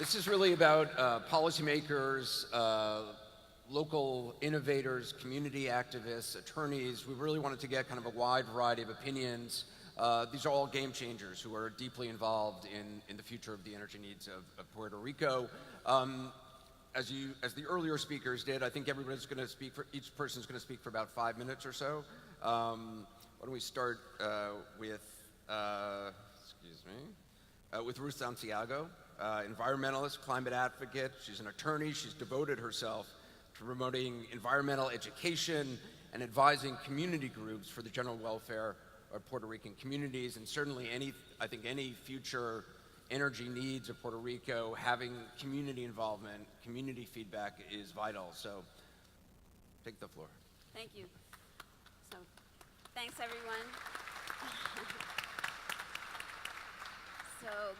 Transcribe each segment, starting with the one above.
This is really about policymakers, local innovators, community activists, attorneys. We really wanted to get kind of a wide variety of opinions. These are all game changers who are deeply involved in the future of the energy needs of Puerto Rico. As the earlier speakers did, I think everybody's going to speak for, each person's going to speak for about 5 minutes or so. Why don't we start with, with Ruth Santiago, environmentalist, climate advocate. She's an attorney. She's devoted herself to promoting environmental education and advising community groups for the general welfare of Puerto Rican communities, and certainly I think any future energy needs of Puerto Rico, having community involvement, community feedback is vital. So take the floor. Thank you. So, thanks everyone.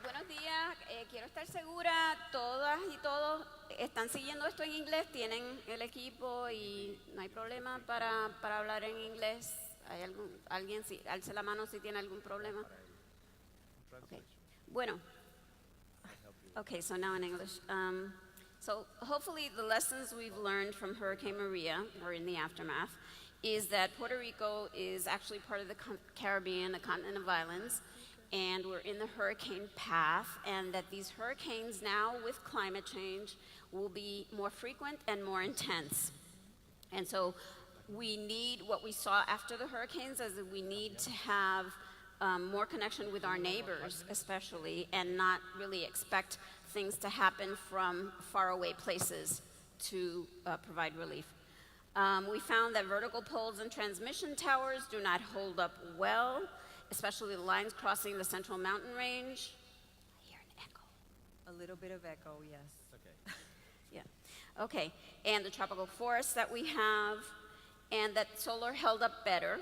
Buenos días. Quiero estar segura, todas y todos están siguiendo esto en inglés, tienen el equipo y no hay problema para hablar en inglés. ¿Hay alguien, sí, alce la mano si tiene algún problema? Okay. Bueno. Okay, so now in English. So hopefully the lessons we've learned from Hurricane Maria, or in the aftermath, is that Puerto Rico is actually part of the Caribbean, a continent of islands, and we're in the hurricane path, and that these hurricanes now with climate change will be more frequent and more intense. And so we need, what we saw after the hurricanes is that we need to have more connection with our neighbors especially, and not really expect things to happen from faraway places to provide relief. We found that vertical poles and transmission towers do not hold up well, especially the lines crossing the Central Mountain Range. I hear an echo. A little bit of echo, yes. Okay. Yeah, okay. And the tropical forests that we have, and that solar held up better.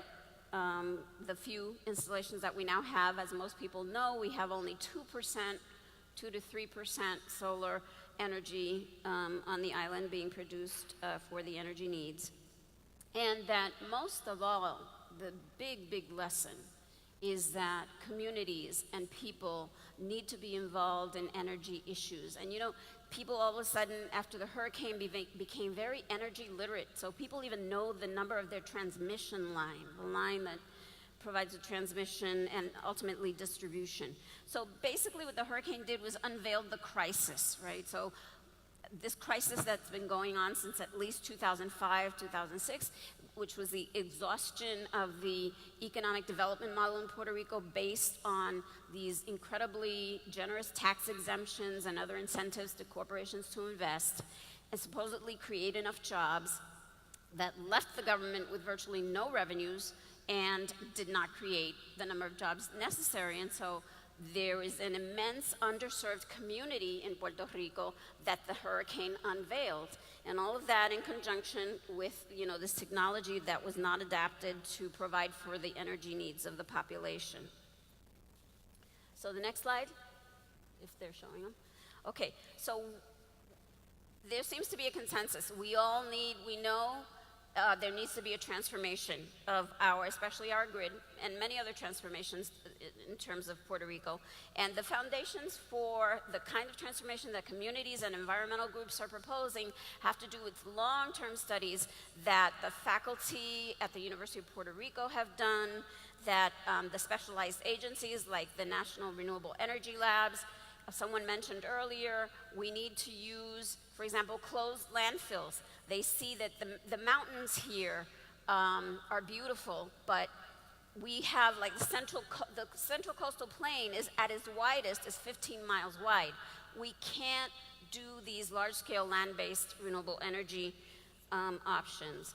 The few installations that we now have, as most people know, we have only 2%, 2 to 3% solar energy on the island being produced for the energy needs. And that most of all, the big lesson is that communities and people need to be involved in energy issues. And you know, people all of a sudden, after the hurricane, became very energy literate. So people even know the number of their transmission line, the line that provides the transmission and ultimately distribution. So basically what the hurricane did was unveiled the crisis, right? So this crisis that's been going on since at least 2005, 2006, which was the exhaustion of the economic development model in Puerto Rico based on these incredibly generous tax exemptions and other incentives to corporations to invest and supposedly create enough jobs, that left the government with virtually no revenues and did not create the number of jobs necessary. And so there is an immense underserved community in Puerto Rico that the hurricane unveiled. And all of that in conjunction with, you know, this technology that was not adapted to provide for the energy needs of the population. So the next slide, if they're showing them. Okay, so there seems to be a consensus. We know there needs to be a transformation of especially our grid, and many other transformations in terms of Puerto Rico. And the foundations for the kind of transformation that communities and environmental groups are proposing have to do with long-term studies that the faculty at the University of Puerto Rico have done, that the specialized agencies like the National Renewable Energy Labs, someone mentioned earlier, we need to use, for example, closed landfills. They see that the mountains here are beautiful, but we have like the central coastal plain is at its widest is 15 miles wide. We can't do these large-scale land-based renewable energy options.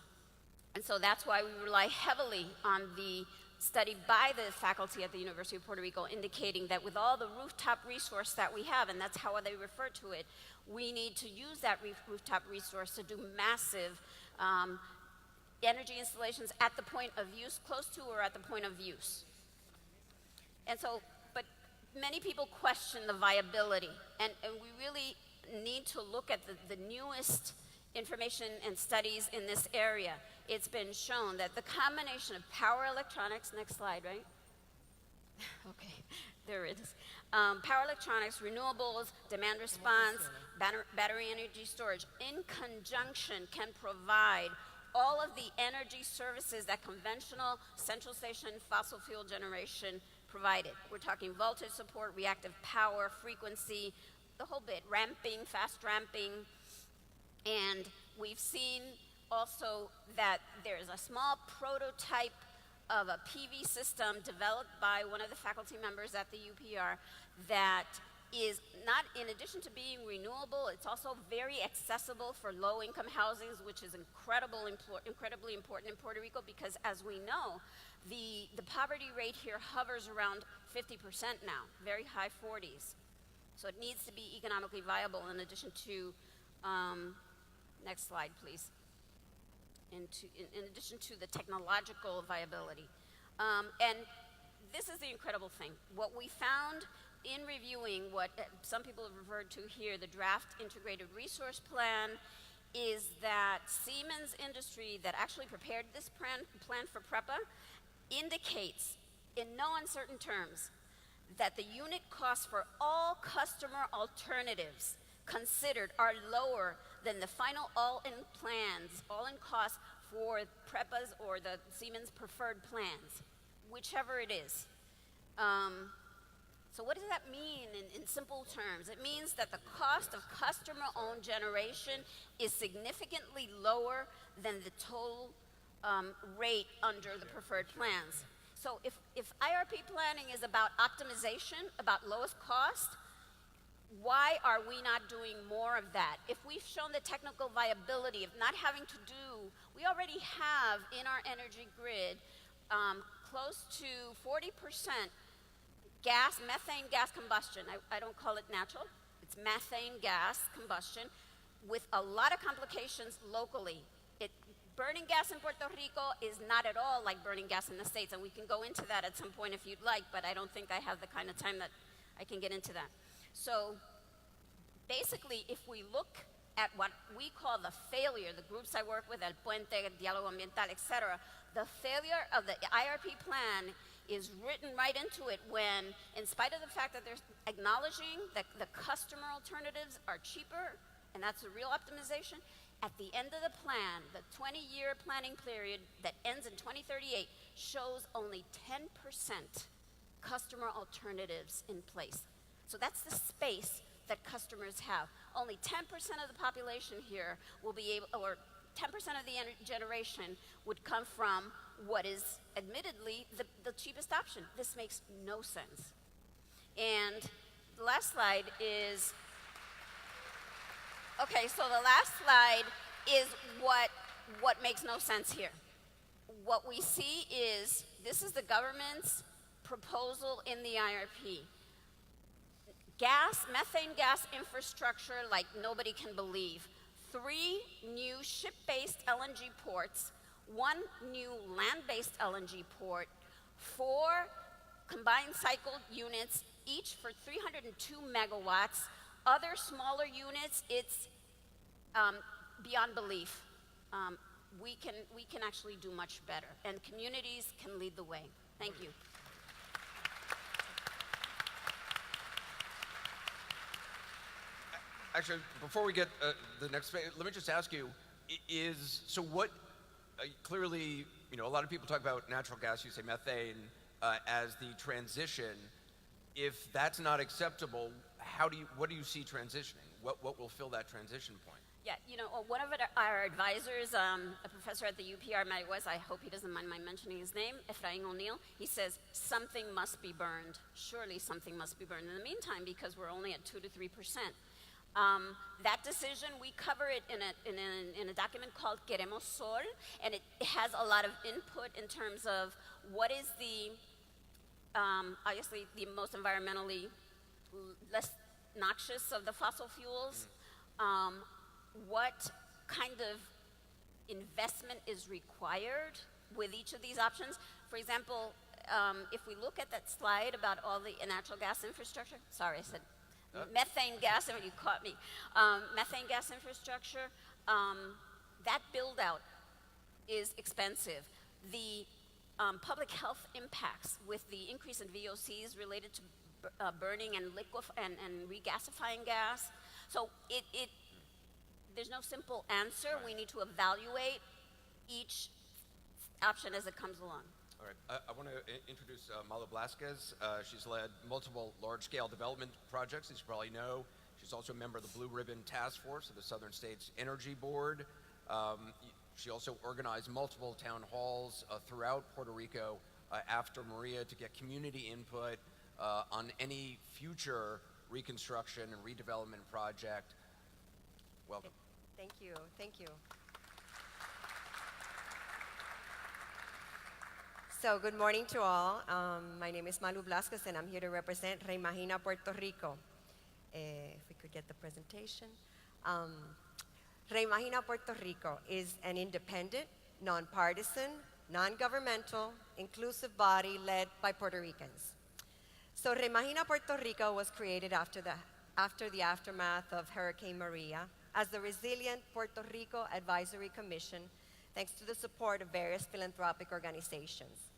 And so that's why we rely heavily on the study by the faculty at the University of Puerto Rico indicating that with all the rooftop resource that we have, and that's how they refer to it, we need to use that rooftop resource to do massive energy installations at the point of use, close to or at the point of use. And so, but many people question the viability, and we really need to look at the newest information and studies in this area. It's been shown that the combination of power electronics, next slide, right? Okay. There it is. Power electronics, renewables, demand response, battery energy storage, in conjunction, can provide all of the energy services that conventional central station fossil fuel generation provided. We're talking voltage support, reactive power, frequency, the whole bit, ramping, fast ramping. And we've seen also that there's a small prototype of a PV system developed by one of the faculty members at the UPR that is not, in addition to being renewable, it's also very accessible for low-income housings, which is incredibly important in Puerto Rico because, as we know, the poverty rate here hovers around 50% now, very high 40s. So it needs to be economically viable in addition to, next slide, please. In addition to the technological viability. And this is the incredible thing. What we found in reviewing what some people have referred to here, the draft integrated resource plan, is that Siemens Industry that actually prepared this plan for PREPA indicates in no uncertain terms that the unit costs for all customer alternatives considered are lower than the final all-in plans, all-in costs for PREPAs or the Siemens preferred plans, whichever it is. So what does that mean in simple terms? It means that the cost of customer-owned generation is significantly lower than the total rate under the preferred plans. So if IRP planning is about optimization, about lowest cost, why are we not doing more of that? If we've shown the technical viability of not having to do, we already have in our energy grid close to 40% methane gas combustion. I don't call it natural, it's methane gas combustion with a lot of complications locally. Burning gas in Puerto Rico is not at all like burning gas in the States, and we can go into that at some point if you'd like, but I don't think I have the kind of time that I can get into that. So basically, if we look at what we call the failure, the groups I work with, El Puente, Diálogo Ambiental, etc., the failure of the IRP plan is written right into it when, in spite of the fact that they're acknowledging that the customer alternatives are cheaper, and that's a real optimization, at the end of the plan, the 20-year planning period that ends in 2038 shows only 10% customer alternatives in place. So that's the space that customers have. Only 10% of the population here will be able, or 10% of the generation would come from what is admittedly the cheapest option. This makes no sense. And the last slide is, okay, so the last slide is what makes no sense here. What we see is, this is the government's proposal in the IRP. Methane gas infrastructure like nobody can believe. 3 new ship-based LNG ports, 1 new land-based LNG port, 4 combined cycle units, each for 302 megawatts. Other smaller units, it's beyond belief. We can actually do much better, and communities can lead the way. Thank you. Actually, before we get the next phase, let me just ask you, so what, clearly, you know, a lot of people talk about natural gas, you say methane, as the transition. If that's not acceptable, what do you see transitioning? What will fill that transition point? Yeah, you know, one of our advisors, a professor at the UPR, I hope he doesn't mind my mentioning his name, Efrain O'Neill, he says, something must be burned. Surely something must be burned. In the meantime, because we're only at 2 to 3%. That decision, we cover it in a document called Queremos Sol, and it has a lot of input in terms of what is the, obviously, the most environmentally less noxious of the fossil fuels, what kind of investment is required with each of these options. For example, if we look at that slide about all the natural gas infrastructure, sorry, I said methane gas, you caught me. Methane gas infrastructure, that build out is expensive. The public health impacts with the increase in VOCs related to burning and and regasifying gas. So there's no simple answer. Right. We need to evaluate each option as it comes along. All right. I want to introduce Malu Blasquez. She's led multiple large-scale development projects, as you probably know. She's also a member of the Blue Ribbon Task Force of the Southern States Energy Board. She also organized multiple town halls throughout Puerto Rico after Maria to get community input on any future reconstruction and redevelopment project. Welcome. Thank you. Thank you. So, good morning to all. My name is Malu Blasquez, and I'm here to represent Reimagina Puerto Rico. If we could get the presentation. Reimagina Puerto Rico is an independent, nonpartisan, non-governmental, inclusive body led by Puerto Ricans. So, Reimagina Puerto Rico was created after the aftermath of Hurricane Maria as the Resilient Puerto Rico Advisory Commission, thanks to the support of various philanthropic organizations.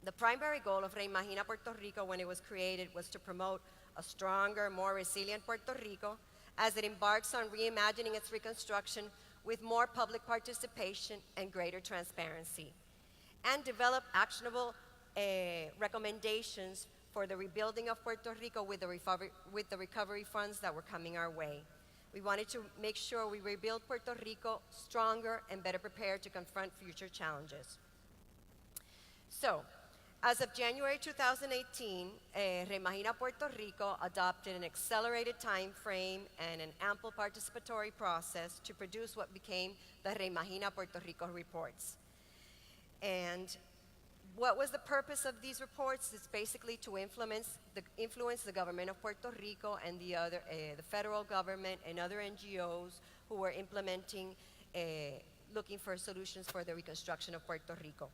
The primary goal of Reimagina Puerto Rico when it was created was to promote a stronger, more resilient Puerto Rico as it embarks on reimagining its reconstruction with more public participation and greater transparency, and develop actionable recommendations for the rebuilding of Puerto Rico with the recovery funds that were coming our way. We wanted to make sure we rebuild Puerto Rico stronger and better prepared to confront future challenges. So, as of January 2018, Reimagina Puerto Rico adopted an accelerated time frame and an ample participatory process to produce what became the Reimagina Puerto Rico reports. And what was the purpose of these reports? It's basically to influence the government of Puerto Rico and the federal government and other NGOs who were implementing, looking for solutions for the reconstruction of Puerto Rico.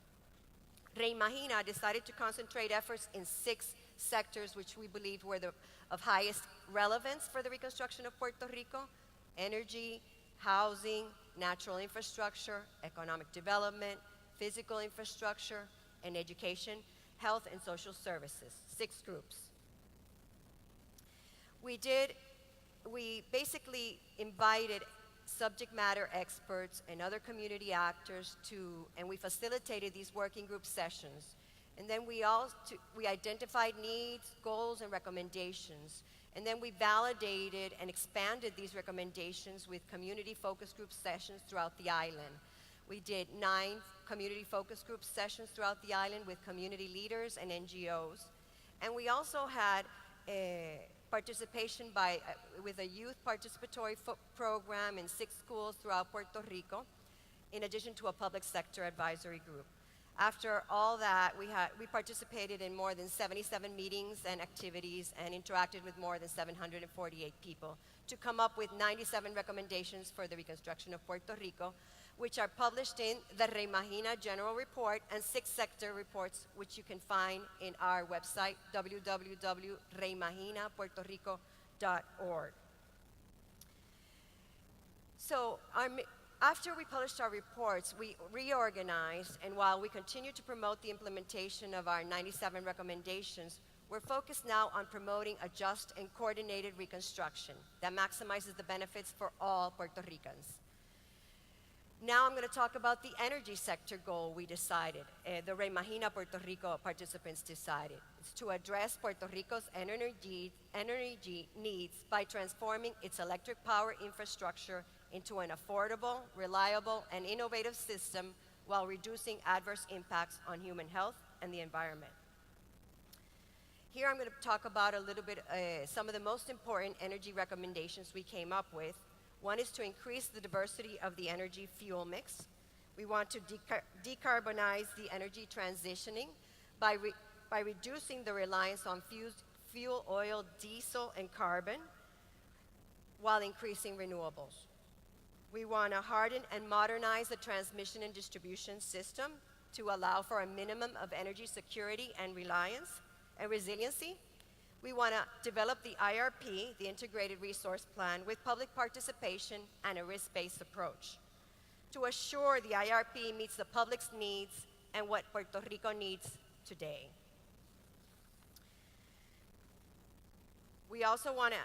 Reimagina decided to concentrate efforts in 6 sectors which we believed were of highest relevance for the reconstruction of Puerto Rico: energy, housing, natural infrastructure, economic development, physical infrastructure, and education, health, and social services. 6 groups. We basically invited subject matter experts and other community actors and we facilitated these working group sessions. And then we identified needs, goals, and recommendations. And then we validated and expanded these recommendations with community focus group sessions throughout the island. We did 9 community focus group sessions throughout the island with community leaders and NGOs. And we also had participation with a youth participatory program in 6 schools throughout Puerto Rico, in addition to a public sector advisory group. After all that, we participated in more than 77 meetings and activities and interacted with more than 748 people to come up with 97 recommendations for the reconstruction of Puerto Rico, which are published in the Reimagina General Report and 6 sector reports, which you can find in our website, www.reimaginapuertorico.org. So after we published our reports, we reorganized, and while we continue to promote the implementation of our 97 recommendations, we're focused now on promoting a just and coordinated reconstruction that maximizes the benefits for all Puerto Ricans. Now I'm going to talk about the energy sector goal we decided, the Reimagina Puerto Rico participants decided. It's to address Puerto Rico's energy needs by transforming its electric power infrastructure into an affordable, reliable, and innovative system while reducing adverse impacts on human health and the environment. Here I'm going to talk about a little bit some of the most important energy recommendations we came up with. One is to increase the diversity of the energy fuel mix. We want to decarbonize the energy transitioning by reducing the reliance on fuel oil, diesel, and carbon while increasing renewables. We want to harden and modernize the transmission and distribution system to allow for a minimum of energy security and reliance and resiliency. We want to develop the IRP, the Integrated Resource Plan, with public participation and a risk-based approach to assure the IRP meets the public's needs and what Puerto Rico needs today. We also want to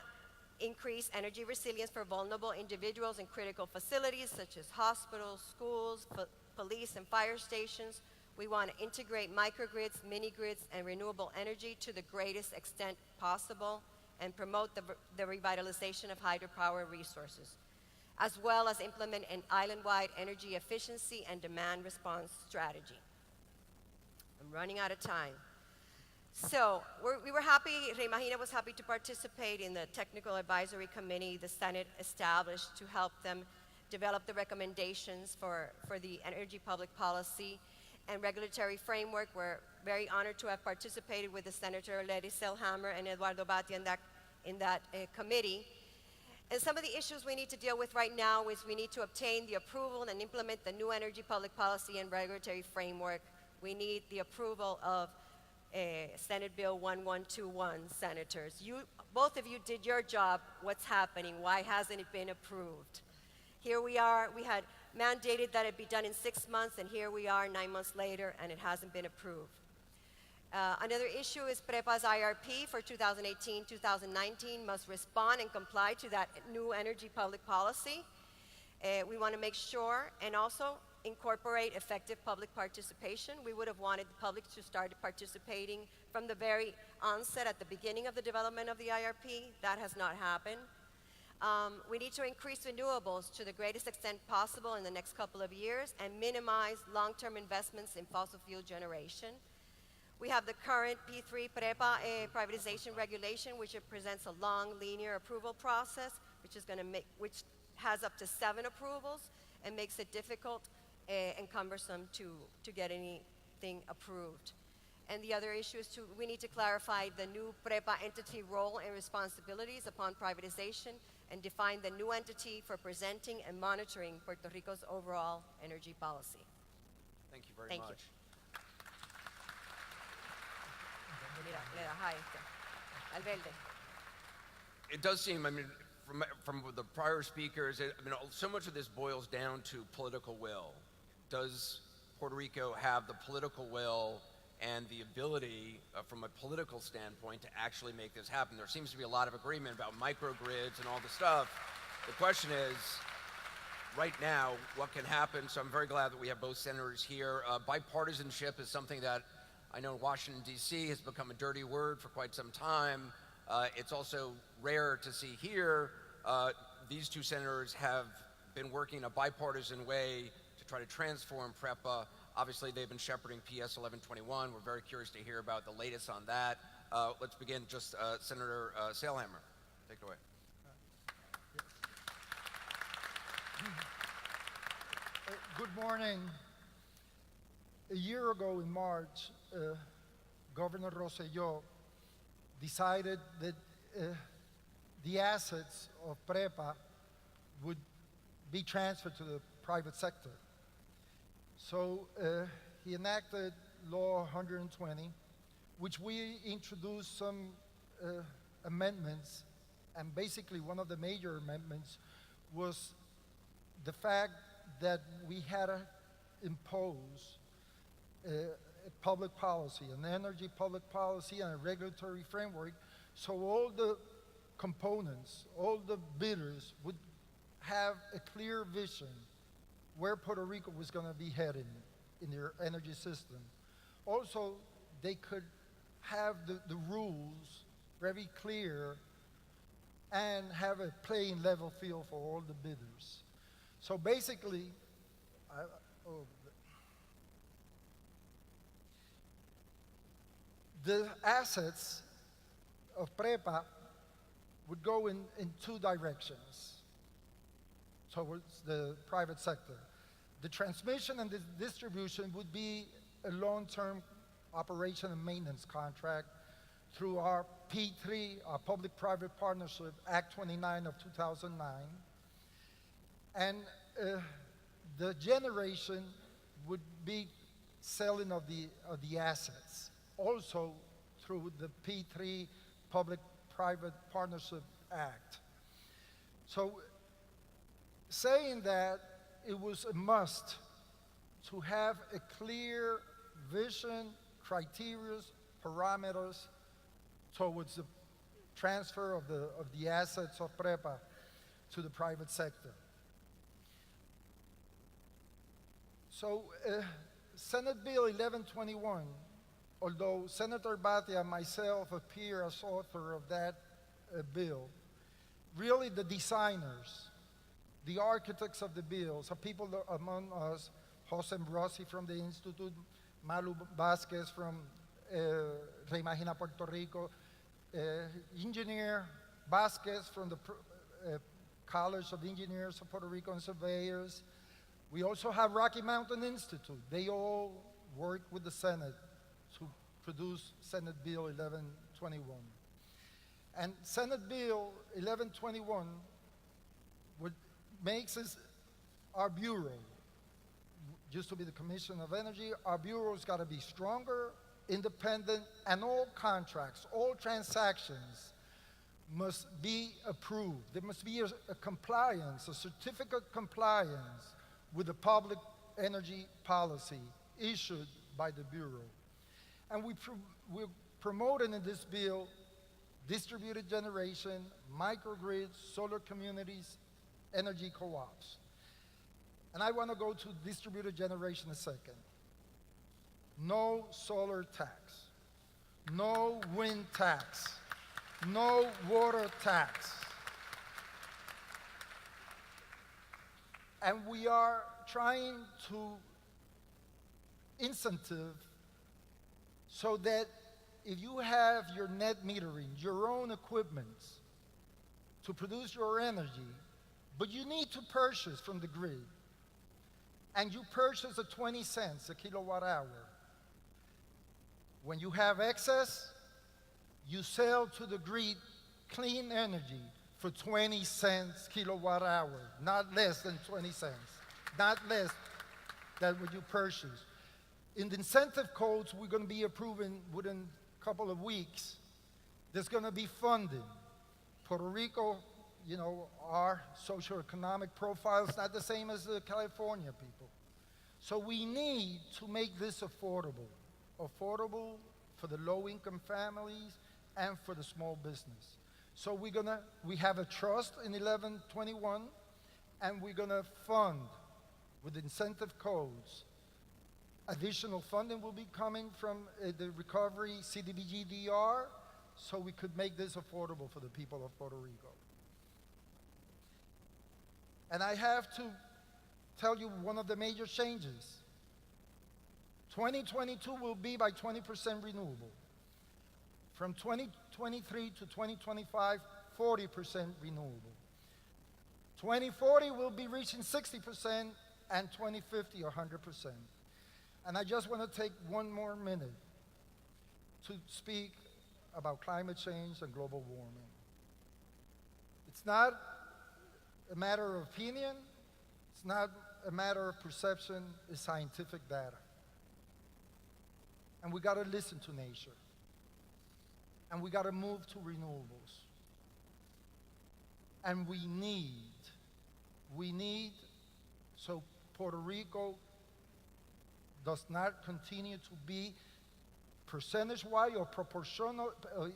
increase energy resilience for vulnerable individuals in critical facilities such as hospitals, schools, police, and fire stations. We want to integrate microgrids, mini-grids, and renewable energy to the greatest extent possible and promote the revitalization of hydropower resources, as well as implement an island-wide energy efficiency and demand response strategy. I'm running out of time. So we were happy, Reimagina was happy to participate in the technical advisory committee the Senate established to help them develop the recommendations for the energy public policy and regulatory framework. We're very honored to have participated with the Senator Larry Selhammer and Eduardo Batia in that committee. And some of the issues we need to deal with right now is we need to obtain the approval and implement the new energy public policy and regulatory framework. We need the approval of Senate Bill 1121, senators. Both of you did your job. What's happening? Why hasn't it been approved? Here we are. We had mandated that it be done in 6 months, and here we are 9 months later, and it hasn't been approved. Another issue is PREPA's IRP for 2018-2019 must respond and comply to that new energy public policy. We want to make sure and also incorporate effective public participation. We would have wanted the public to start participating from the very onset at the beginning of the development of the IRP. That has not happened. We need to increase renewables to the greatest extent possible in the next couple of years and minimize long-term investments in fossil fuel generation. We have the current P3 PREPA privatization regulation, which presents a long, linear approval process, which has up to 7 approvals and makes it difficult and cumbersome to get anything approved. And the other issue is we need to clarify the new PREPA entity role and responsibilities upon privatization and define the new entity for presenting and monitoring Puerto Rico's overall energy policy. Thank you very much. You. It does seem, I mean, from the prior speakers, so much of this boils down to political will. Does Puerto Rico have the political will and the ability, from a political standpoint, to actually make this happen? There seems to be a lot of agreement about microgrids and all the stuff. The question is, right now, what can happen? So I'm very glad that we have both senators here. Bipartisanship is something that I know Washington, D.C. has become a dirty word for quite some time. It's also rare to see here. These two senators have been working in a bipartisan way to try to transform PREPA. Obviously, they've been shepherding PS 1121. We're very curious to hear about the latest on that. Let's begin. Senator Selhammer, take it away. Good morning. A year ago in March, Governor Rosselló decided that the assets of PREPA would be transferred to the private sector. So he enacted Law 120, which we introduced some amendments, and basically one of the major amendments was the fact that we had to impose a public policy, an energy public policy and a regulatory framework, so all the components, all the bidders would have a clear vision where Puerto Rico was going to be heading in their energy system. Also, they could have the rules very clear and have a playing level field for all the bidders. So basically, the assets of PREPA would go in 2 directions towards the private sector. The transmission and the distribution would be a long-term operation and maintenance contract through our P3, our Public-Private Partnership, Act 29 of 2009. And the generation would be selling of the assets, also through the P3 Public-Private Partnership Act. So saying that it was a must to have a clear vision, criteria, parameters towards the transfer of the assets of PREPA to the private sector. So Senate Bill 1121, although Senator Batia and myself appear as author of that bill, really the designers, the architects of the bill, some people among us, Jose Rossi from the Institute, Malu Vasquez from Reimagina Puerto Rico, Engineer Vasquez from the College of Engineers of Puerto Rico and Surveyors. We also have Rocky Mountain Institute. They all work with the Senate to produce Senate Bill 1121. And Senate Bill 1121 makes us our bureau, used to be the Commission of Energy. Our bureau's got to be stronger, independent, and all contracts, all transactions must be approved. There must be a compliance, a certificate compliance with the public energy policy issued by the Bureau. And we're promoting in this bill distributed generation, microgrids, solar communities, energy co-ops. And I want to go to distributed generation a second. No solar tax, no wind tax, no water tax. And we are trying to incentive so that if you have your net metering, your own equipment to produce your energy, but you need to purchase from the grid, and you purchase at 20 cents a kilowatt hour. When you have excess, you sell to the grid clean energy for 20 cents kilowatt hour, not less than 20 cents, not less than what you purchase. In the incentive codes we're going to be approving within a couple of weeks, there's going to be funding. Puerto Rico, you know, our socioeconomic profile is not the same as the California people. So we need to make this affordable for the low-income families and for the small business. So we have a trust in 1121, and we're gonna fund with incentive codes. Additional funding will be coming from the recovery CDBG-DR, so we could make this affordable for the people of Puerto Rico. And I have to tell you one of the major changes. 2022 will be by 20% renewable. From 2023 to 2025, 40% renewable. 2040 will be reaching 60%, and 2050, 100%. And I just want to take one more minute to speak about climate change and global warming. It's not a matter of opinion, it's not a matter of perception, it's scientific data. And we got to listen to nature. And we got to move to renewables. And we need, so Puerto Rico does not continue to be percentage-wise or proportional,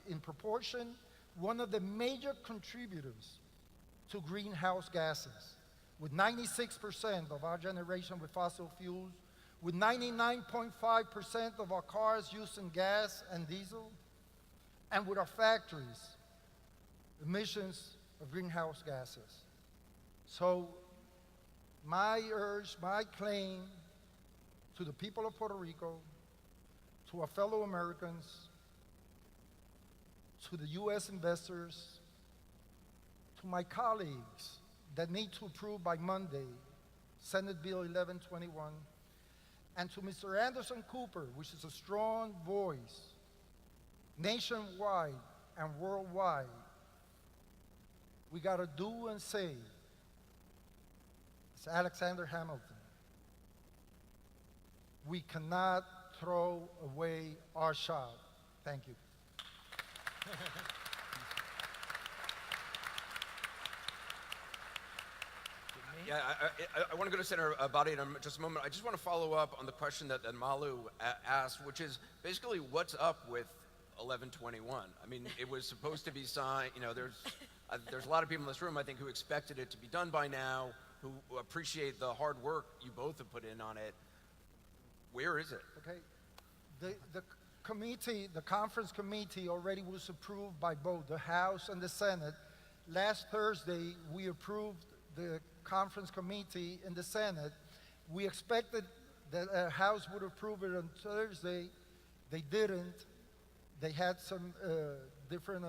in proportion, one of the major contributors to greenhouse gases, with 96% of our generation with fossil fuels, with 99.5% of our cars using gas and diesel, and with our factories, emissions of greenhouse gases. So my urge, my claim to the people of Puerto Rico, to our fellow Americans, to the US investors, to my colleagues that need to approve by Monday Senate Bill 1121, and to Mr. Anderson Cooper, which is a strong voice nationwide and worldwide, we got to do and say, it's Alexander Hamilton, we cannot throw away our shot. Thank you. Yeah, I want to go to Senator Batia in just a moment. I just want to follow up on the question that Malu asked, which is basically what's up with 11/21. I mean, it was supposed to be signed, you know, there's a lot of people in this room, I think, who expected it to be done by now, who appreciate the hard work you both have put in on it. Where is it? Okay, the committee, the conference committee already was approved by both the House and the Senate. Last Thursday, we approved the conference committee in the Senate. We expected that the House would approve it on Thursday. They didn't. They had some different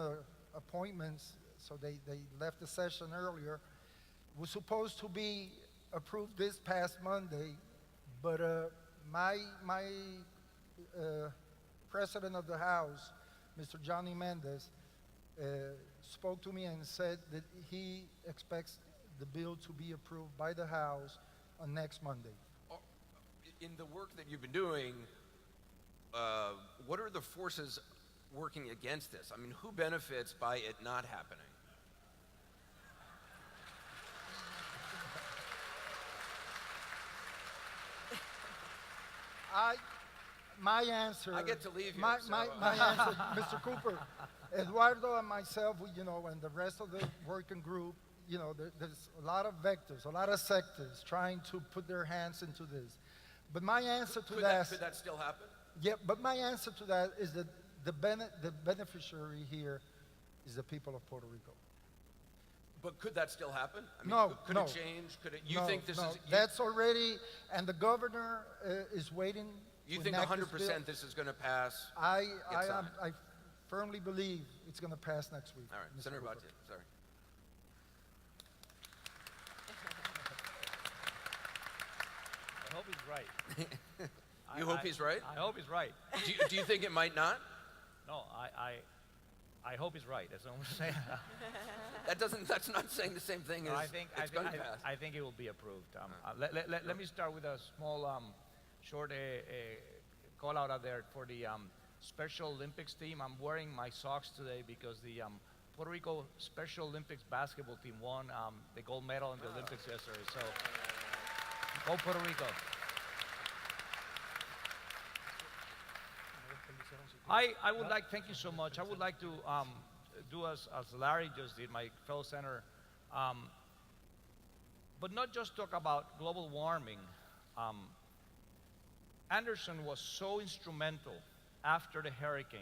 appointments, so they left the session earlier. It was supposed to be approved this past Monday, but my president of the House, Mr. Johnny Mendez, spoke to me and said that he expects the bill to be approved by the House on next Monday. In the work that you've been doing, what are the forces working against this? I mean, who benefits by it not happening? My answer. I get to leave here. My answer, Mr. Cooper, Eduardo and myself, and the rest of the working group, there's a lot of vectors, a lot of sectors trying to put their hands into this. But my answer to Could that still happen? Yeah, but my answer to that is that the beneficiary here is the people of Puerto Rico. But could that still happen? I mean, No, could no. it change? You No, think this no, is? that's already, and the governor is waiting. You to think enact this 100% bill. this is going to pass? I signed? firmly believe it's going to pass next week. All right, Mr. Senator Cooper. Batia, sorry. I hope he's right. You hope he's right? I hope he's right. Do you think it might not? No, I hope he's right. That's what I'm saying. That's not saying the same thing as it's going to pass. I think it will be approved. Let me start with a small, short call out there for the Special Olympics team. I'm wearing my socks today because the Puerto Rico Special Olympics basketball team won the gold medal in the Olympics yesterday. So, go Puerto Rico. I would like, thank you so much. I would like to do as Larry just did, my fellow senator, but not just talk about global warming. Anderson was so instrumental after the hurricane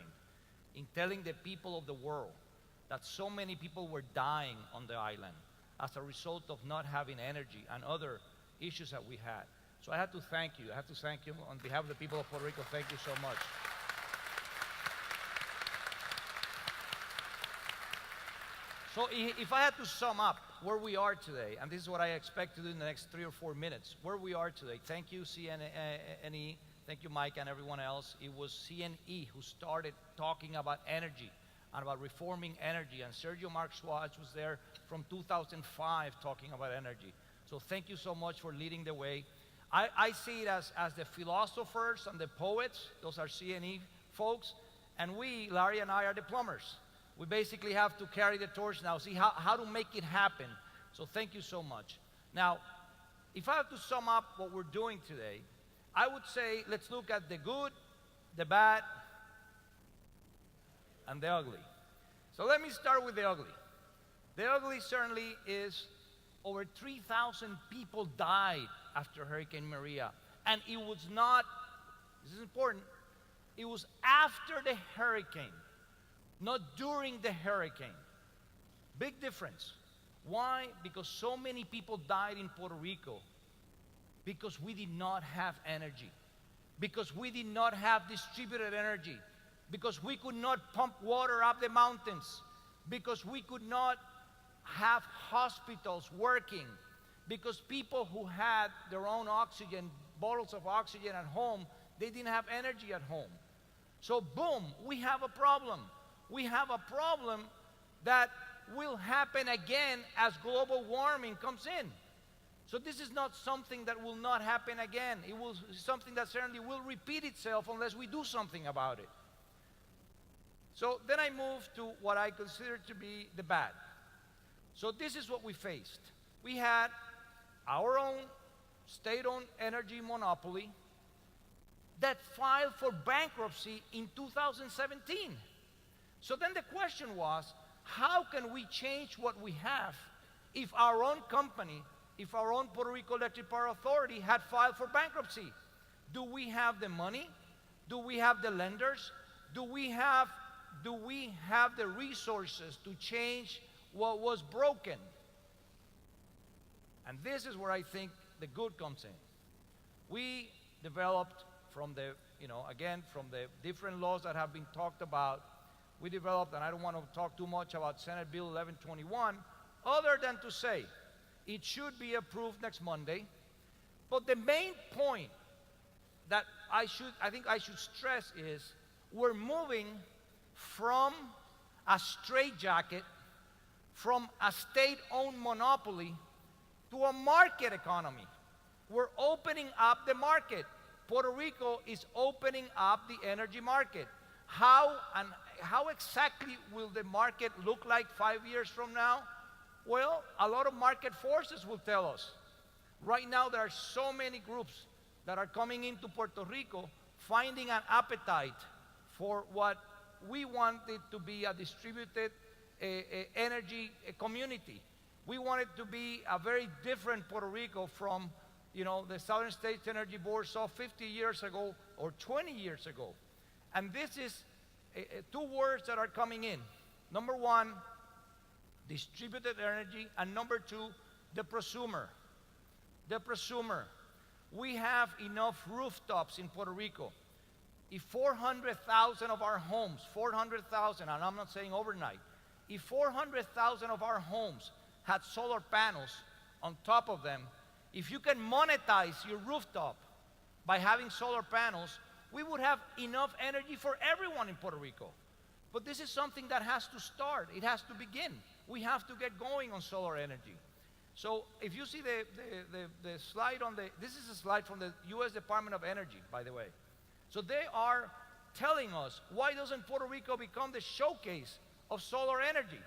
in telling the people of the world that so many people were dying on the island as a result of not having energy and other issues that we had. So I have to thank you. I have to thank you on behalf of the people of Puerto Rico. Thank you so much. So if I had to sum up where we are today, and this is what I expect to do in the next 3 or 4 minutes, where we are today, thank you CNE, thank you Mike and everyone else. It was CNE who started talking about energy and about reforming energy, and Sergio Marx-Schwartz was there from 2005 talking about energy. So thank you so much for leading the way. I see it as the philosophers and the poets, those are CNE folks, and we, Larry and I, are the plumbers. We basically have to carry the torch now, see how to make it happen. So thank you so much. Now, if I have to sum up what we're doing today, I would say let's look at the good, the bad, and the ugly. So let me start with the ugly. The ugly certainly is over 3,000 people died after Hurricane Maria. And it was not, this is important, it was after the hurricane, not during the hurricane. Big difference. Why? Because so many people died in Puerto Rico because we did not have energy, because we did not have distributed energy, because we could not pump water up the mountains, because we could not have hospitals working, because people who had their own oxygen, bottles of oxygen at home, they didn't have energy at home. So boom, we have a problem. We have a problem that will happen again as global warming comes in. So this is not something that will not happen again. It will something that certainly will repeat itself unless we do something about it. So then I move to what I consider to be the bad. So this is what we faced. We had our own state-owned energy monopoly that filed for bankruptcy in 2017. So then the question was, how can we change what we have if our own company, if our own Puerto Rico Electric Power Authority had filed for bankruptcy? Do we have the money? Do we have the lenders? Do we have the resources to change what was broken? And this is where I think the good comes in. We developed from the, again, from the different laws that have been talked about, we developed, and I don't want to talk too much about Senate Bill 1121, other than to say it should be approved next Monday. But the main point that I think I should stress is we're moving from a straitjacket, from a state-owned monopoly to a market economy. We're opening up the market. Puerto Rico is opening up the energy market. How exactly will the market look like 5 years from now? Well, a lot of market forces will tell us. Right now, there are so many groups that are coming into Puerto Rico, finding an appetite for what we want it to be, a distributed energy community. We want it to be a very different Puerto Rico from, the Southern States Energy Board saw 50 years ago or 20 years ago. And this is two words that are coming in. Number one, distributed energy, and number two, the prosumer. The prosumer. We have enough rooftops in Puerto Rico. If 400,000 of our homes, 400,000, and I'm not saying overnight, if 400,000 of our homes had solar panels on top of them, if you can monetize your rooftop by having solar panels, we would have enough energy for everyone in Puerto Rico. But this is something that has to start. It has to begin. We have to get going on solar energy. So if you see the slide this is a slide from the U.S. Department of Energy, by the way. So they are telling us, why doesn't Puerto Rico become the showcase of solar energy?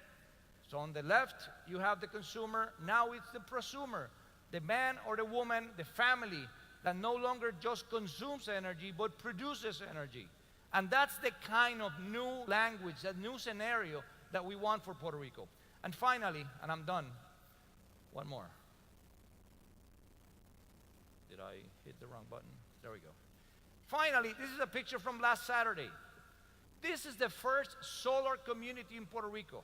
So on the left, you have the consumer. Now it's the prosumer, the man or the woman, the family that no longer just consumes energy, but produces energy. And that's the kind of new language, that new scenario that we want for Puerto Rico. And finally, and I'm done, one more. Did I hit the wrong button? There we go. Finally, this is a picture from last Saturday. This is the first solar community in Puerto Rico.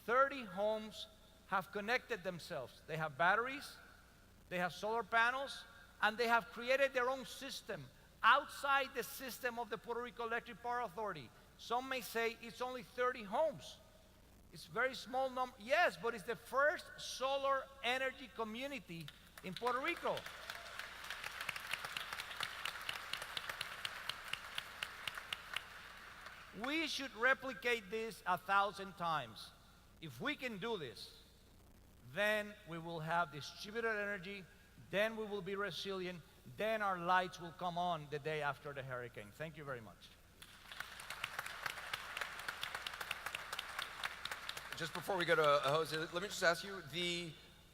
30 homes have connected themselves. They have batteries, they have solar panels, and they have created their own system outside the system of the Puerto Rico Electric Power Authority. Some may say it's only 30 homes. It's a very small number. Yes, but it's the first solar energy community in Puerto Rico. We should replicate this 1,000 times. If we can do this, then we will have distributed energy, then we will be resilient, then our lights will come on the day after the hurricane. Thank you very much. Just before we go to Jose, let me just ask you,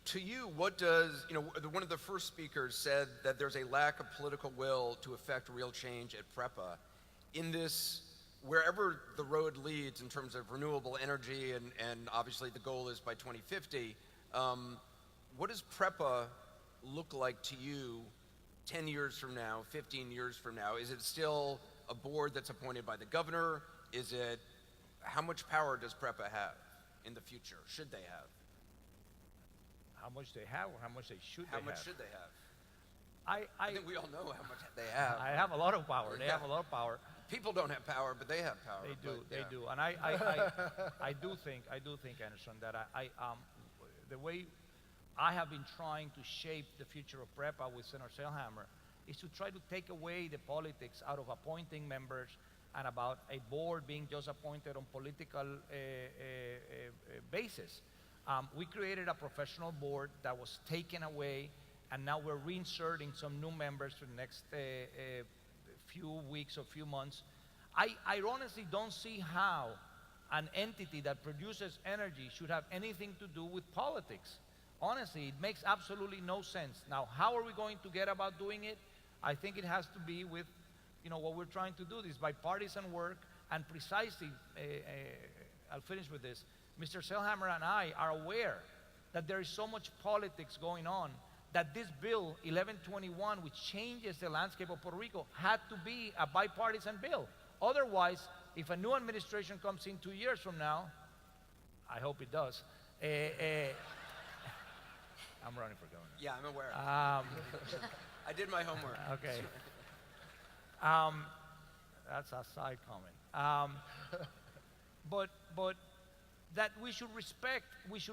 to you, what does, one of the first speakers said that there's a lack of political will to effect real change at PREPA. In this, wherever the road leads in terms of renewable energy, and obviously the goal is by 2050, what does PREPA look like to you 10 years from now, 15 years from now? Is it still a board that's appointed by the governor? How much power does PREPA have in the future? Should they have? How much they have or how much they should How they much have? should they have? I think we all know how much they have. I have a lot of power. They Yeah. have a lot of power. People don't have power, but they have power. They do, but, they yeah. do, and I do think, Anderson, that the way I have been trying to shape the future of PREPA with Senator Selhammer is to try to take away the politics out of appointing members and about a board being just appointed on political basis. We created a professional board that was taken away, and now we're reinserting some new members for the next few weeks or few months. I honestly don't see how an entity that produces energy should have anything to do with politics. Honestly, it makes absolutely no sense. Now, how are we going to get about doing it? I think it has to be with, what we're trying to do, this bipartisan work, And precisely, I'll finish with this. Mr. Selhammer and I are aware that there is so much politics going on that this bill, 1121, which changes the landscape of Puerto Rico, had to be a bipartisan bill. Otherwise, if a new administration comes in 2 years from now, I hope it does, I'm running for governor. Yeah, I'm aware. Um, I did my homework. Okay. That's a side comment. But that we should respect this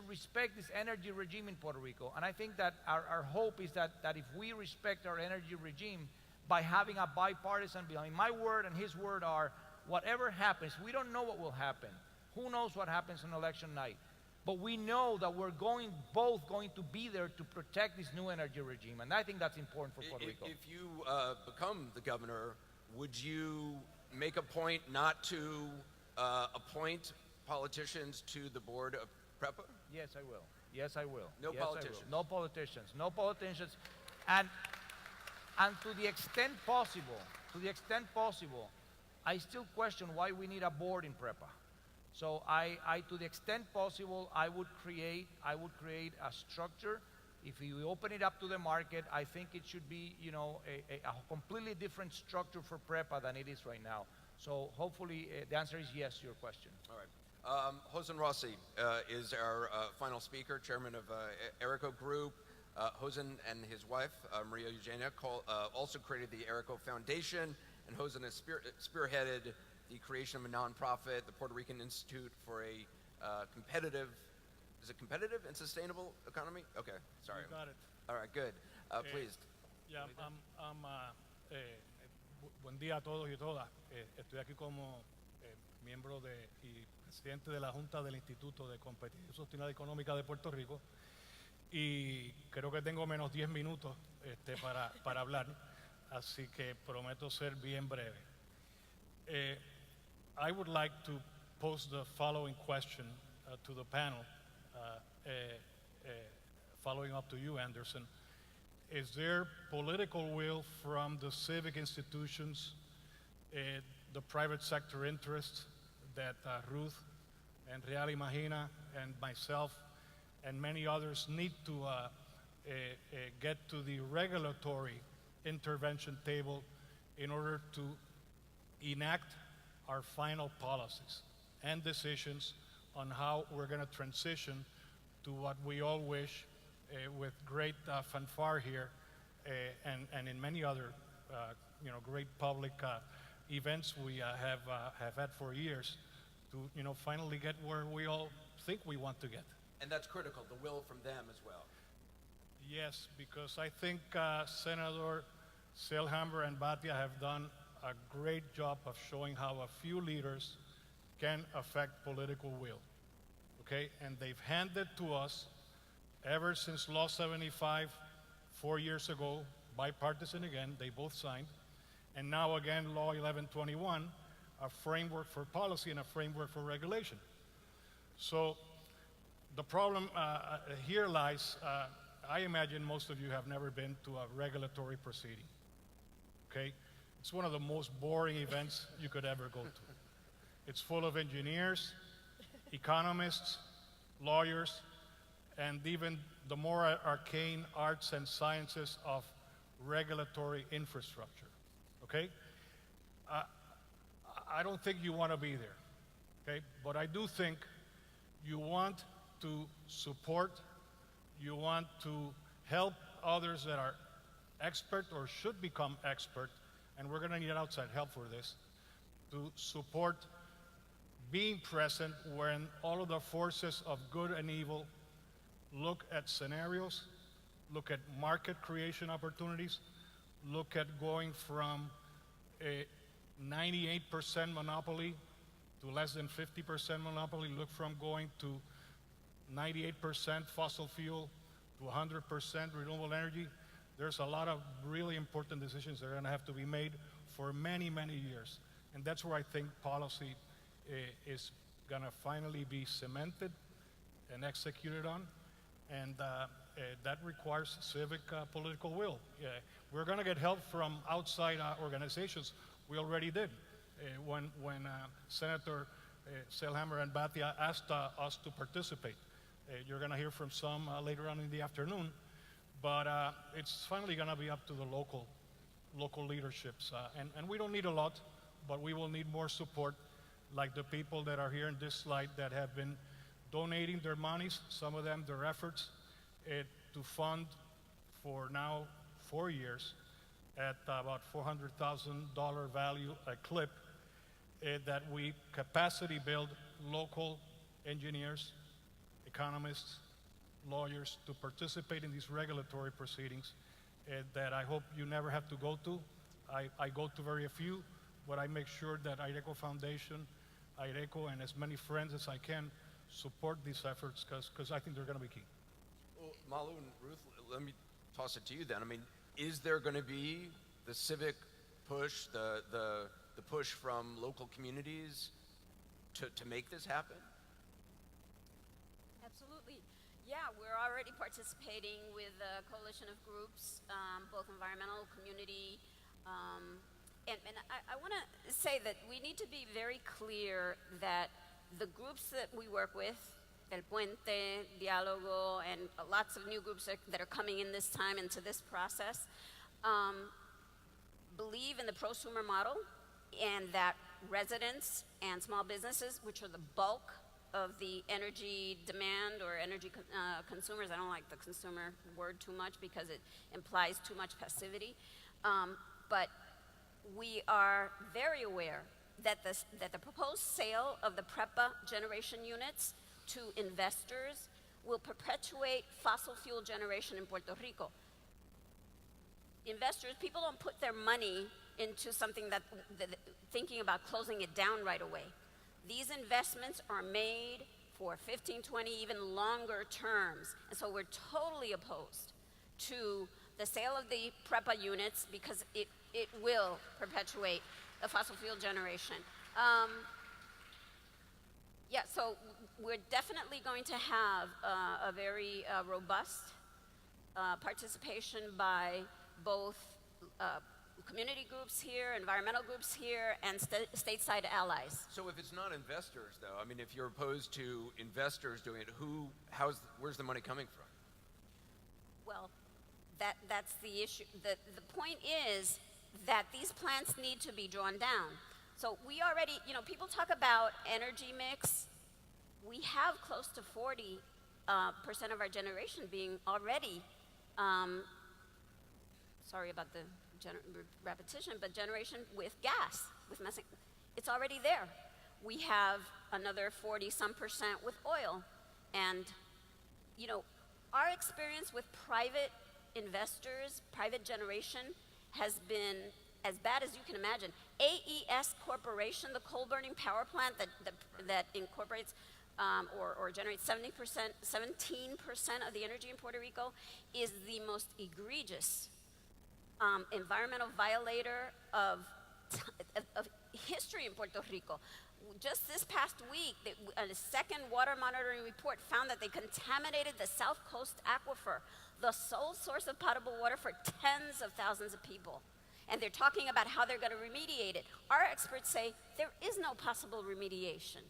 energy regime in Puerto Rico. And I think that our hope is that if we respect our energy regime by having a bipartisan bill, I mean, my word and his word are, whatever happens, we don't know what will happen. Who knows what happens on election night? But we know that we're both going to be there to protect this new energy regime. And I think that's important for Puerto Rico. If you become the governor, would you make a point not to appoint politicians to the board of PREPA? Yes, I will. Yes, I will. No Yes, I will. politicians. No politicians. No politicians. And to the extent possible, I still question why we need a board in PREPA. So I to the extent possible, I would create a structure. If you open it up to the market, I think it should be, a completely different structure for PREPA than it is right now. So hopefully the answer is yes to your question. All right. Josen Rossi is our final speaker, chairman of Erico Group. Josen and his wife, Maria Eugenia, also created the Erico Foundation, and Josen has spearheaded the creation of a nonprofit, the Puerto Rican Institute for a competitive and sustainable economy? Okay, sorry. You got it. All right, good. Please. Yeah, buen día a todos y todas. Estoy aquí como miembro y presidente de la Junta del Instituto de Competitividad y Sostenibilidad Económica de Puerto Rico, y creo que tengo menos 10 minutos para hablar, así que prometo ser bien breve. I would like to pose the following question to the panel, following up to you, Anderson. Is there political will from the civic institutions, the private sector interests that Ruth and Real Imagina and myself and many others need to get to the regulatory intervention table in order to enact our final policies and decisions on how we're going to transition to what we all wish with great fanfare here and in many other great public events we have had for years to finally get where we all think we want to get. And that's critical, the will from them as well. Yes, because I think Senator Selhammer and Bhatia have done a great job of showing how a few leaders can affect political will, okay? And they've handed to us, ever since Law 75, 4 years ago, bipartisan again, they both signed, and now again, Law 1121, a framework for policy and a framework for regulation. So the problem here lies, I imagine most of you have never been to a regulatory proceeding, okay? It's one of the most boring events you could ever go to. It's full of engineers, economists, lawyers, and even the more arcane arts and sciences of regulatory infrastructure, okay? I don't think you want to be there, okay? But I do think you want to support, you want to help others that are expert or should become expert, and we're going to need outside help for this, to support being present when all of the forces of good and evil look at scenarios, look at market creation opportunities, look at going from a 98% monopoly to less than 50% monopoly, look from going to 98% fossil fuel to 100% renewable energy. There's a lot of really important decisions that are going to have to be made for many, many years. And that's where I think policy is going to finally be cemented and executed on. And that requires civic political will. We're going to get help from outside organizations. We already did. when Senator Selhammer and Batia asked us to participate. You're going to hear from some later on in the afternoon, but it's finally going to be up to the local leaderships. And we don't need a lot, but we will need more support, like the people that are here in this slide that have been donating their monies, some of them their efforts, to fund for now 4 years at about $400,000 value a clip, that we capacity build local engineers, economists, lawyers to participate in these regulatory proceedings that I hope you never have to go to. I go to very few, but I make sure that IRECO Foundation, IRECO, and as many friends as I can support these efforts because I think they're going to be key. Well, Malu and Ruth, let me toss it to you then. I mean, is there going to be the civic push, the push from local communities to make this happen? Absolutely. Yeah, we're already participating with a coalition of groups, both environmental, community, and I want to say that we need to be very clear that the groups that we work with, El Puente, Diálogo, and lots of new groups that are coming in this time into this process, believe in the prosumer model and that residents and small businesses, which are the bulk of the energy demand or energy consumers. I don't like the consumer word too much because it implies too much passivity. But we are very aware that the proposed sale of the PREPA generation units to investors will perpetuate fossil fuel generation in Puerto Rico. Investors, people don't put their money into something that thinking about closing it down right away. These investments are made for 15, 20, even longer terms. And so we're totally opposed to the sale of the PREPA units because it will perpetuate the fossil fuel generation. Yeah, so we're definitely going to have a very robust participation by both community groups here, environmental groups here, and stateside allies. So if it's not investors, though, I mean, if you're opposed to investors doing it, where's the money coming from? Well, that's the issue. The point is that these plants need to be drawn down. So we already, people talk about energy mix. We have close to 40% of our generation being already, sorry about the repetition, but generation with gas, with methane. It's already there. We have another 40-some% with oil. And, our experience with private investors, private generation, has been as bad as you can imagine. AES Corporation, the coal-burning power plant that incorporates or generates 17% of the energy in Puerto Rico, is the most egregious environmental violator of history in Puerto Rico. Just this past week, a second water monitoring report found that they contaminated the South Coast aquifer, the sole source of potable water for tens of thousands of people. And they're talking about how they're going to remediate it. Our experts say there is no possible remediation.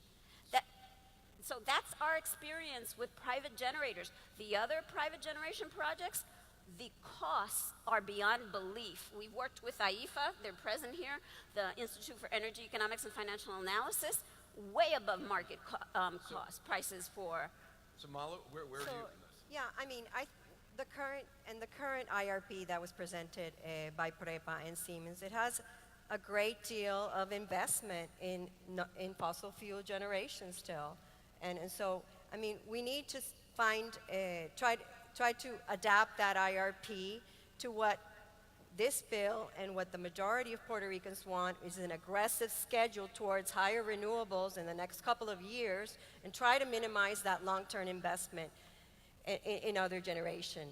So that's our experience with private generators. The other private generation projects, the costs are beyond belief. We've worked with IEFA, they're present here, the Institute for Energy Economics and Financial Analysis, way above market prices for. So Malu, where are you in this? Yeah, I mean, the current IRP that was presented by PREPA and Siemens, it has a great deal of investment in fossil fuel generation still. And so, I mean, we need to find, try to adapt that IRP to what this bill and what the majority of Puerto Ricans want is an aggressive schedule towards higher renewables in the next couple of years and try to minimize that long-term investment in other generation.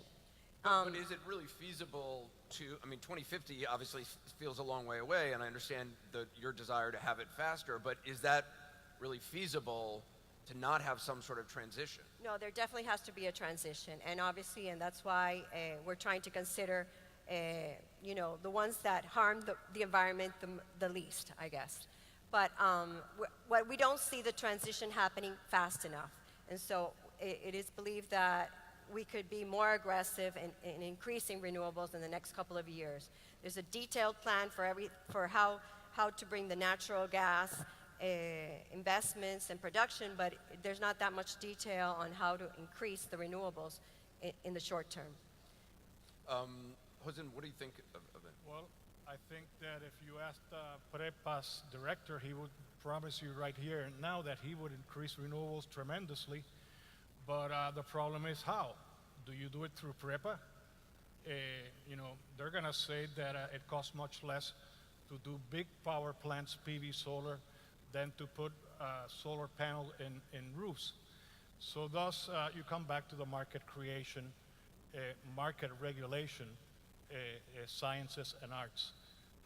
But is it really feasible to, 2050 obviously feels a long way away, and I understand your desire to have it faster, but is that really feasible to not have some sort of transition? No, there definitely has to be a transition, and obviously, and that's why we're trying to consider, the ones that harm the environment the least, I guess. But what we don't see the transition happening fast enough. And so it is believed that we could be more aggressive in increasing renewables in the next couple of years. There's a detailed plan for how to bring the natural gas investments and production, but there's not that much detail on how to increase the renewables in the short term. Jose, what do you think of it? Well, I think that if you asked PREPA's director, he would promise you right here and now that he would increase renewables tremendously. But the problem is how? Do you do it through PREPA? They're going to say that it costs much less to do big power plants, PV solar, than to put solar panel in roofs. So thus, you come back to the market creation, market regulation, sciences and arts.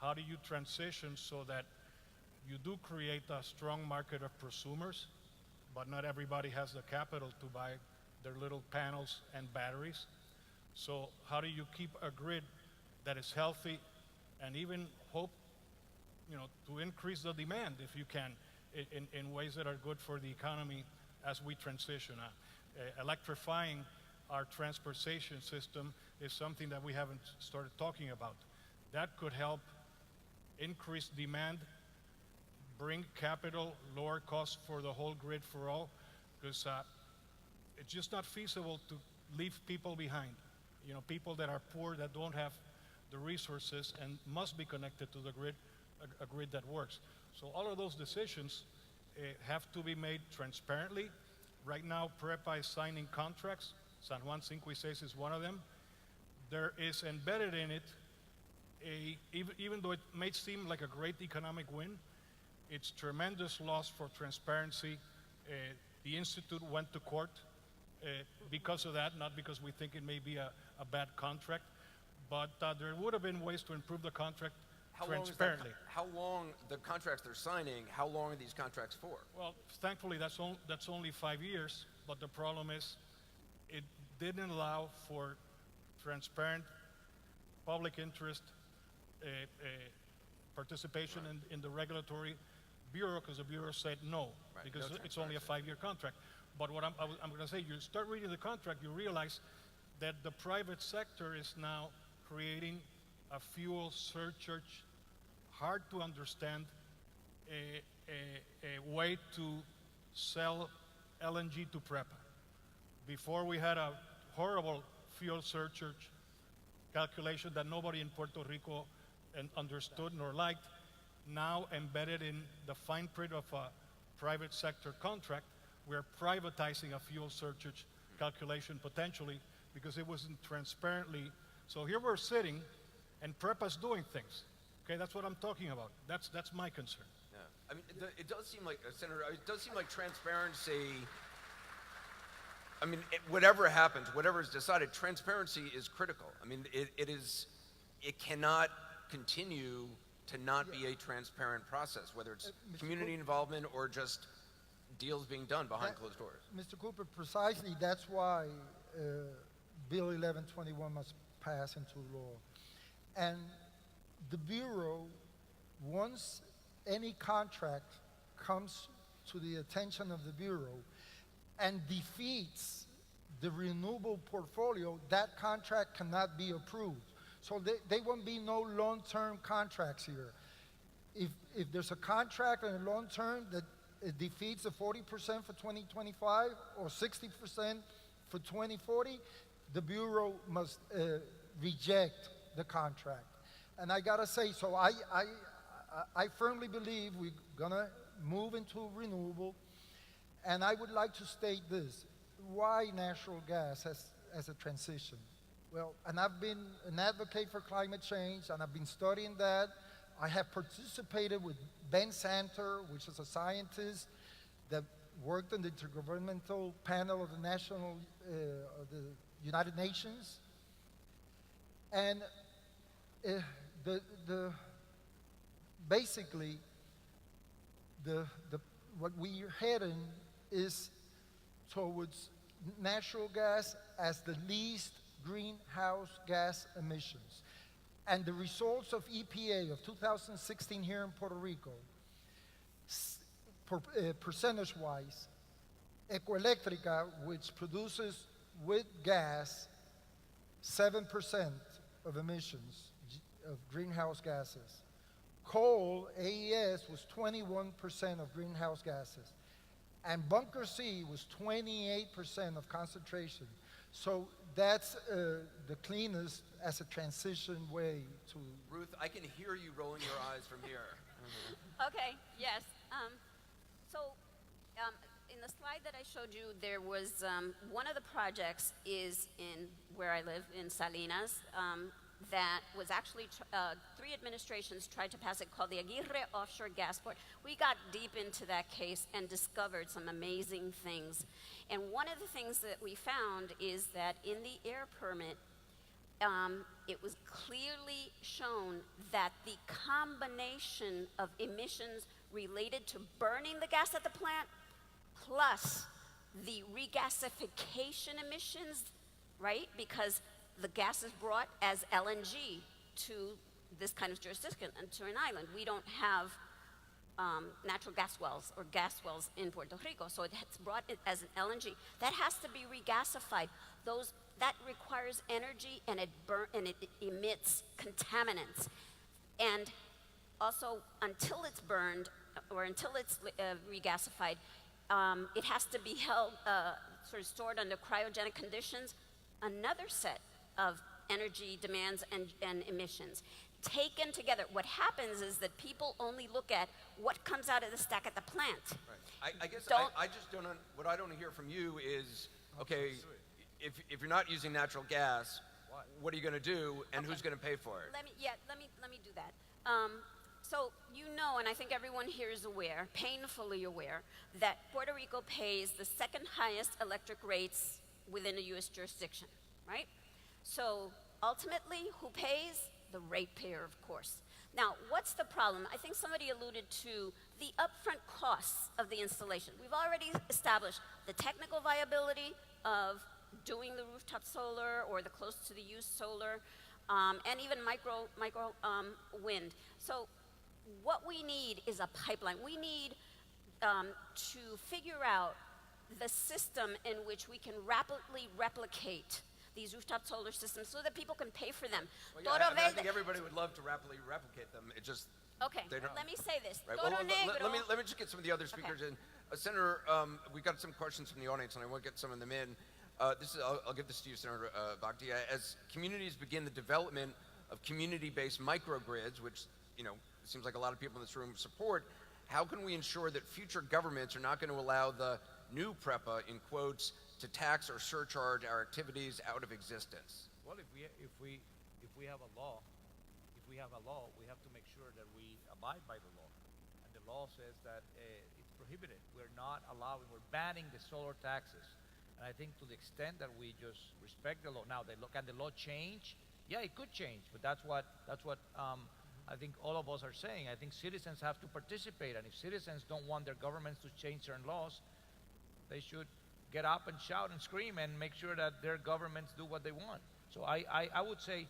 How do you transition so that you do create a strong market of prosumers, but not everybody has the capital to buy their little panels and batteries? So how do you keep a grid that is healthy and even hope, to increase the demand if you can in ways that are good for the economy as we transition? Electrifying our transportation system is something that we haven't started talking about. That could help increase demand, bring capital, lower costs for the whole grid for all, because it's just not feasible to leave people behind. People that are poor, that don't have the resources and must be connected to the grid, a grid that works. So all of those decisions have to be made transparently. Right now, PREPA is signing contracts. San Juan Cinco y Seis is one of them. There is embedded in it, even though it may seem like a great economic win, it's tremendous loss for transparency. The Institute went to court because of that, not because we think it may be a bad contract, but there would have been ways to improve the contract transparently. How long, the contracts they're signing, how long are these contracts for? Well, thankfully, that's only 5 years, but the problem is it didn't allow for transparent public interest participation in the regulatory bureau, because the bureau said no, Right, because no it's only a 5-year contract. But what I'm going to say, you start reading the contract, you realize that the private sector is now creating a fuel surcharge, hard to understand, a way to sell LNG to PREPA. Before we had a horrible fuel surcharge calculation that nobody in Puerto Rico understood nor liked. Now embedded in the fine print of a private sector contract, we're privatizing a fuel surcharge calculation potentially because it wasn't transparently. So here we're sitting and PREPA's doing things. Okay, that's what I'm talking about. That's my concern. Yeah. I mean, it does seem like, Senator, it does seem like transparency, I mean, whatever happens, whatever is decided, transparency is critical. I mean, it cannot continue to not be a transparent process, whether it's community involvement or just deals being done behind closed doors. Mr. Cooper, precisely that's why Bill 1121 must pass into law. And the Bureau, once any contract comes to the attention of the Bureau and defeats the renewable portfolio, that contract cannot be approved. So there won't be no long-term contracts here. If there's a contract in the long term that it defeats the 40% for 2025 or 60% for 2040, the Bureau must reject the contract. And I gotta say, so I firmly believe we're gonna move into renewable. And I would like to state this: why natural gas as a transition? Well, and I've been an advocate for climate change, and I've been studying that. I have participated with Ben Santer, which is a scientist that worked on the Intergovernmental Panel of the United Nations. And basically, what we're heading is towards natural gas as the least greenhouse gas emissions. And the results of EPA of 2016 here in Puerto Rico percentage-wise, Ecoelectrica, which produces with gas 7% of emissions of greenhouse gases. Coal, AES, was 21% of greenhouse gases. And Bunker C was 28% of concentration. So that's the cleanest as a transition way to. Ruth, I can hear you rolling your eyes from here. Okay, yes. In the slide that I showed you, there was one of the projects is in where I live in Salinas that was actually 3 administrations tried to pass it called the Aguirre Offshore Gas Port. We got deep into that case and discovered some amazing things. And one of the things that we found is that in the air permit, it was clearly shown that the combination of emissions related to burning the gas at the plant plus the regasification emissions, right? Because the gas is brought as LNG to this kind of jurisdiction and to an island. We don't have natural gas wells or gas wells in Puerto Rico, so it's brought as an LNG. That has to be regasified. That requires energy and it emits contaminants. And also, until it's burned or until it's regasified, it has to be held, sort of stored under cryogenic conditions, another set of energy demands and emissions. Taken together, what happens is that people only look at what comes out of the stack at the plant. Right. I guess Don't- I just don't, what I don't hear from you is, okay, if you're not using natural gas, what are you going to do and who's going to pay for it? Let me do that. So you know, and I think everyone here is aware, painfully aware, that Puerto Rico pays the second highest electric rates within a U.S. jurisdiction, right? So ultimately, who pays? The ratepayer, of course. Now, what's the problem? I think somebody alluded to the upfront costs of the installation. We've already established the technical viability of doing the rooftop solar or the close to the use solar, and even micro wind. So what we need is a pipeline. We need to figure out the system in which we can rapidly replicate these rooftop solar systems so that people can pay for them. Well, yeah, I think everybody would love to rapidly replicate them. It just Okay, they don't. let me say this. Right. Toro Well, Negro. let me just get some of the other speakers in. Senator, we've got some questions from the audience, and I want to get some of them in. I'll give this to you, Senator Bakhtia. As communities begin the development of community-based microgrids, which seems like a lot of people in this room support, how can we ensure that future governments are not going to allow the new PREPA, in quotes, to tax or surcharge our activities out of existence? Well, if we have a law, we have to make sure that we abide by the law. And the law says that it's prohibited. We're banning the solar taxes. And I think to the extent that we just respect the law. Now, can the law change? Yeah, it could change, but that's what I think all of us are saying. I think citizens have to participate, and if citizens don't want their governments to change certain laws, they should get up and shout and scream and make sure that their governments do what they want. So I would say,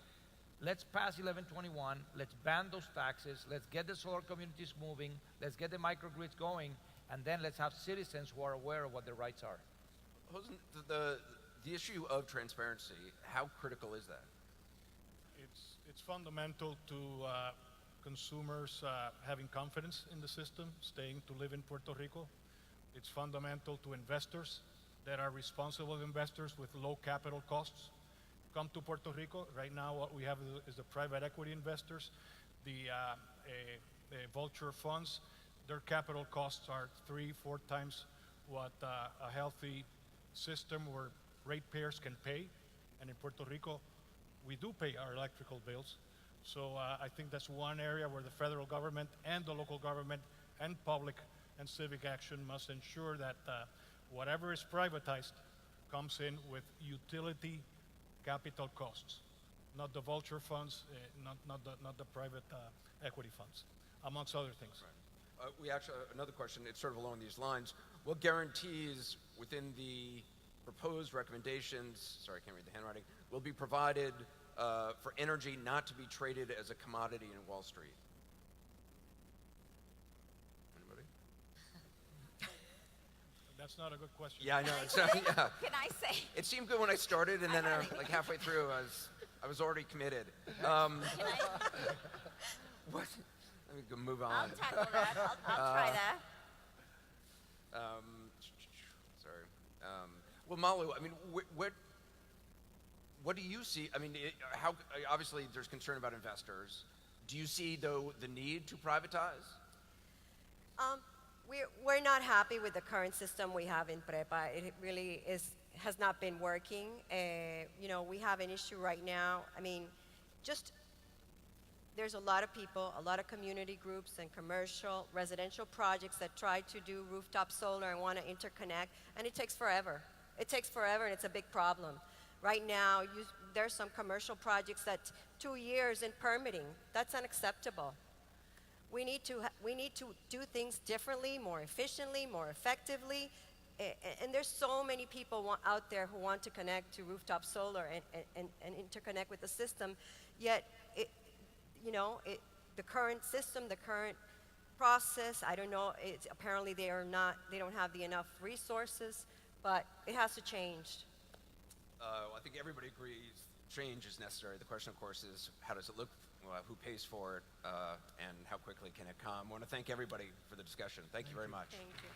let's pass 1121, let's ban those taxes, let's get the solar communities moving, let's get the microgrids going, and then let's have citizens who are aware of what their rights are. Jose, the issue of transparency, how critical is that? It's fundamental to consumers having confidence in the system, staying to live in Puerto Rico. It's fundamental to investors that are responsible investors with low capital costs come to Puerto Rico. Right now, what we have is the private equity investors, the vulture funds. Their capital costs are 3-4 times what a healthy system where ratepayers can pay. And in Puerto Rico, we do pay our electrical bills. So I think that's one area where the federal government and the local government and public and civic action must ensure that whatever is privatized comes in with utility capital costs, not the vulture funds, not the private equity funds, amongst other things. Right. We actually, another question, it's sort of along these lines. What guarantees within the proposed recommendations, sorry, I can't read the handwriting, will be provided for energy not to be traded as a commodity in Wall Street? Anybody? That's not a good question. Yeah, I know. So, yeah. Can I say? It seemed good when I started, and then like halfway through, I was already committed. Can I? What? Let me go move on. I'll tackle that. I'll try that. Sorry. Well, Malu, I mean, what do you see? I mean, how obviously there's concern about investors. Do you see though the need to privatize? We're not happy with the current system we have in Prepa. It really has not been working. You know, we have an issue right now. I mean, there's a lot of people, a lot of community groups and commercial, residential projects that try to do rooftop solar and want to interconnect, and it takes forever. It takes forever, and it's a big problem. Right now, there's some commercial projects that 2 years in permitting. That's unacceptable. We need to do things differently, more efficiently, more effectively, and there's so many people out there who want to connect to rooftop solar and interconnect with the system, yet the current system, the current process, I don't know, apparently they don't have enough resources, but it has to change. I think everybody agrees change is necessary. The question, of course, is how does it look, who pays for it, and how quickly can it come? I want to thank everybody for the discussion. Thank you very much. Thank you.